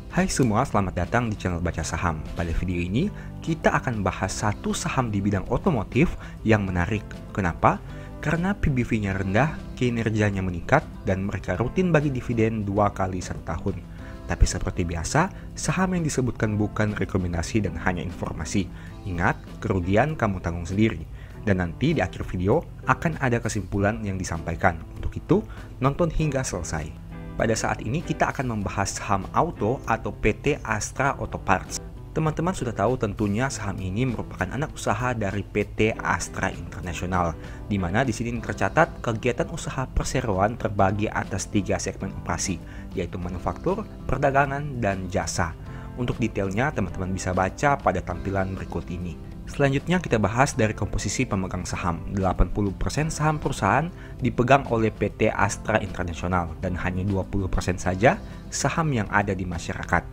Hai semua, selamat datang di channel Baca Saham. Pada video ini, kita akan bahas satu saham di bidang otomotif yang menarik. Kenapa? Karena PBV-nya rendah, kinerjanya meningkat, dan mereka rutin bagi dividen 2 kali satu tahun. Tapi seperti biasa, saham yang disebutkan bukan rekomendasi dan hanya informasi. Ingat, kerugian kamu tanggung sendiri. Dan nanti di akhir video akan ada kesimpulan yang disampaikan. Untuk itu, nonton hingga selesai. Pada saat ini kita akan membahas saham auto atau PT Astra Auto Parts. Teman-teman sudah tahu tentunya saham ini merupakan anak usaha dari PT Astra International, di mana di sini tercatat kegiatan usaha perseroan terbagi atas 3 segmen operasi, yaitu manufaktur, perdagangan, dan jasa. Untuk detailnya teman-teman bisa baca pada tampilan berikut ini. Selanjutnya kita bahas dari komposisi pemegang saham. 80% saham perusahaan dipegang oleh PT Astra International dan hanya 20% saja saham yang ada di masyarakat.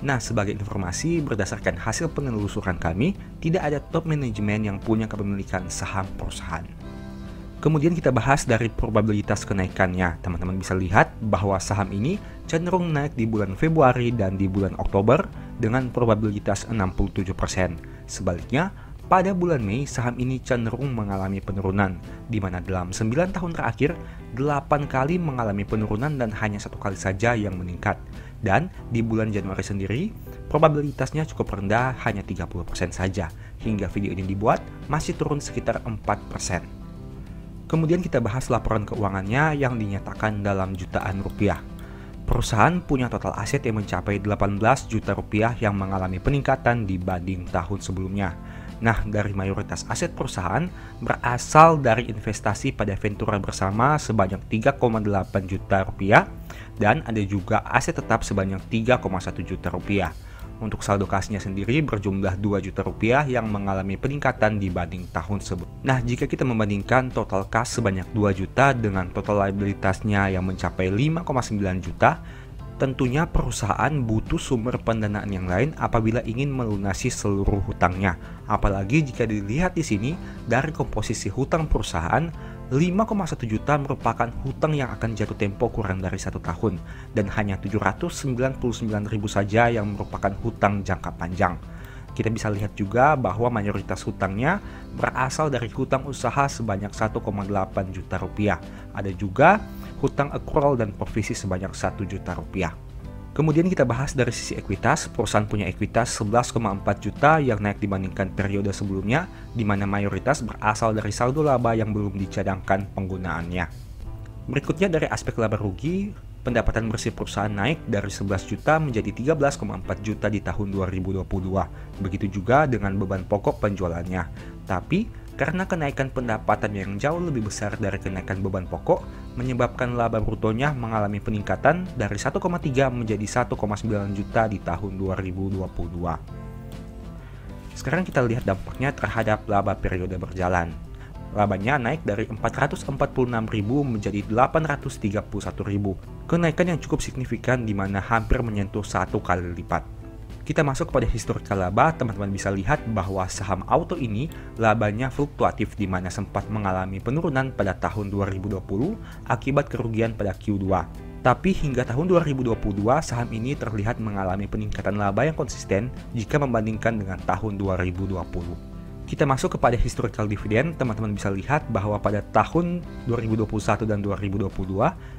Nah, sebagai informasi berdasarkan hasil penelusuran kami, tidak ada top manajemen yang punya kepemilikan saham perusahaan. Kemudian kita bahas dari probabilitas kenaikannya. Teman-teman bisa lihat bahwa saham ini cenderung naik di bulan Februari dan di bulan Oktober dengan probabilitas 67%. Sebaliknya, pada bulan Mei saham ini cenderung mengalami penurunan, di mana dalam 9 tahun terakhir, 8 kali mengalami penurunan dan hanya 1 kali saja yang meningkat. Dan di bulan Januari sendiri, probabilitasnya cukup rendah, hanya 30% saja. Hingga video ini dibuat, masih turun sekitar 4%. Kemudian kita bahas laporan keuangannya yang dinyatakan dalam jutaan rupiah. Perusahaan punya total aset yang mencapai 18 juta rupiah yang mengalami peningkatan dibanding tahun sebelumnya. Nah, dari mayoritas aset perusahaan berasal dari investasi pada Ventura bersama sebanyak 3,8 juta rupiah dan ada juga aset tetap sebanyak 3,1 juta rupiah. Untuk saldo kasnya sendiri berjumlah 2 juta rupiah yang mengalami peningkatan dibanding tahun sebelumnya. Nah, jika kita membandingkan total kas sebanyak 2 juta dengan total liabilitasnya yang mencapai 5,9 juta, tentunya perusahaan butuh sumber pendanaan yang lain apabila ingin melunasi seluruh hutangnya. Apalagi jika dilihat di sini dari komposisi hutang perusahaan, 5,1 juta merupakan hutang yang akan jatuh tempo kurang dari 1 tahun dan hanya 799.000 saja yang merupakan hutang jangka panjang. Kita bisa lihat juga bahwa mayoritas hutangnya berasal dari hutang usaha sebanyak 1,8 juta rupiah. Ada juga hutang accrual dan provisi sebanyak 1 juta rupiah. Kemudian kita bahas dari sisi ekuitas. Perusahaan punya ekuitas 11,4 juta yang naik dibandingkan periode sebelumnya, di mana mayoritas berasal dari saldo laba yang belum dicadangkan penggunaannya. Berikutnya dari aspek laba rugi, pendapatan bersih perusahaan naik dari 11 juta menjadi 13,4 juta di tahun 2022. Begitu juga dengan beban pokok penjualannya. Tapi karena kenaikan pendapatan yang jauh lebih besar dari kenaikan beban pokok, menyebabkan laba brutonya mengalami peningkatan dari 1,3 menjadi 1,9 juta di tahun 2022. Sekarang kita lihat dampaknya terhadap laba periode berjalan. Labanya naik dari 446.000 menjadi 831.000. Kenaikan yang cukup signifikan di mana hampir menyentuh 1 kali lipat. Kita masuk pada historical laba, teman-teman bisa lihat bahwa saham auto ini labanya fluktuatif di mana sempat mengalami penurunan pada tahun 2020 akibat kerugian pada Q2. Tapi hingga tahun 2022 saham ini terlihat mengalami peningkatan laba yang konsisten jika membandingkan dengan tahun 2020. Kita masuk kepada historical dividend, teman-teman bisa lihat bahwa pada tahun 2021 dan 2022,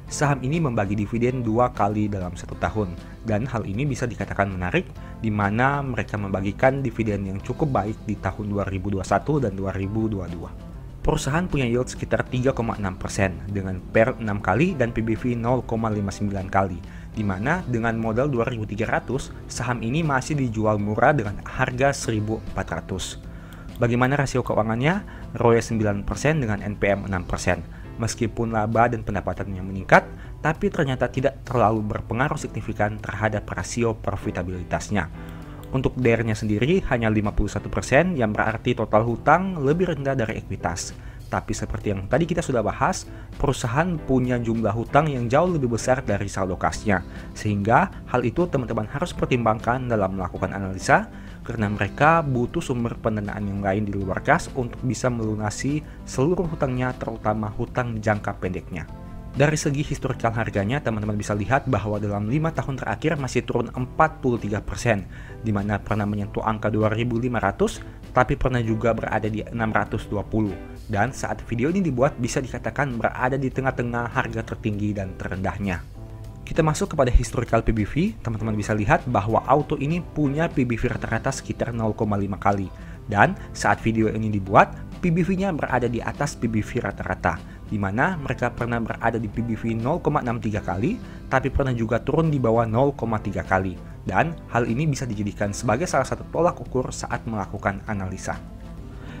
saham ini membagi dividen 2 kali dalam 1 tahun. Dan hal ini bisa dikatakan menarik, di mana mereka membagikan dividen yang cukup baik di tahun 2021 dan 2022. Perusahaan punya yield sekitar 3,6% dengan PER 6 kali dan PBV 0,59 kali. Di mana dengan modal 2.300, saham ini masih dijual murah dengan harga 1.400. Bagaimana rasio keuangannya? ROE 9% dengan NPM 6%. Meskipun laba dan pendapatannya meningkat, tapi ternyata tidak terlalu berpengaruh signifikan terhadap rasio profitabilitasnya. Untuk DER-nya sendiri hanya 51% yang berarti total hutang lebih rendah dari ekuitas. Tapi seperti yang tadi kita sudah bahas, perusahaan punya jumlah hutang yang jauh lebih besar dari saldo kasnya. Sehingga hal itu teman-teman harus pertimbangkan dalam melakukan analisa, karena mereka butuh sumber pendanaan yang lain di luar kas untuk bisa melunasi seluruh hutangnya, terutama hutang jangka pendeknya. Dari segi historical harganya, teman-teman bisa lihat bahwa dalam 5 tahun terakhir masih turun 43%, di mana pernah menyentuh angka 2.500, tapi pernah juga berada di 620. Dan saat video ini dibuat, bisa dikatakan berada di tengah-tengah harga tertinggi dan terendahnya. Kita masuk kepada historical PBV, teman-teman bisa lihat bahwa auto ini punya PBV rata-rata sekitar 0,5 kali. Dan saat video ini dibuat, PBV-nya berada di atas PBV rata-rata, di mana mereka pernah berada di PBV 0,63 kali, tapi pernah juga turun di bawah 0,3 kali. Dan hal ini bisa dijadikan sebagai salah satu tolak ukur saat melakukan analisa.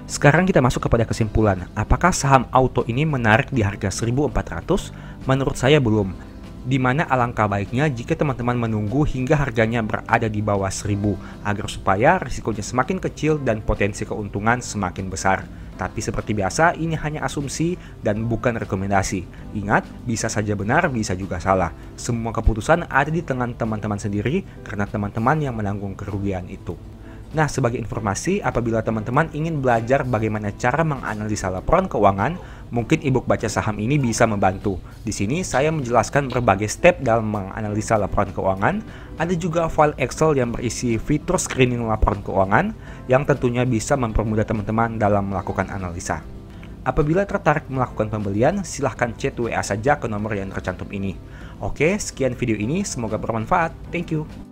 Sekarang kita masuk kepada kesimpulan, apakah saham auto ini menarik di harga 1.400? Menurut saya belum. Di mana alangkah baiknya jika teman-teman menunggu hingga harganya berada di bawah 1.000 agar supaya risikonya semakin kecil dan potensi keuntungan semakin besar. Tapi seperti biasa, ini hanya asumsi dan bukan rekomendasi. Ingat, bisa saja benar, bisa juga salah. Semua keputusan ada di tangan teman-teman sendiri karena teman-teman yang menanggung kerugian itu. Nah, sebagai informasi, apabila teman-teman ingin belajar bagaimana cara menganalisa laporan keuangan, mungkin ebook baca saham ini bisa membantu. Di sini saya menjelaskan berbagai step dalam menganalisa laporan keuangan. Ada juga file Excel yang berisi fitur screening laporan keuangan yang tentunya bisa mempermudah teman-teman dalam melakukan analisa. Apabila tertarik melakukan pembelian, silahkan chat WA saja ke nomor yang tercantum ini. Oke, sekian video ini, semoga bermanfaat. Thank you.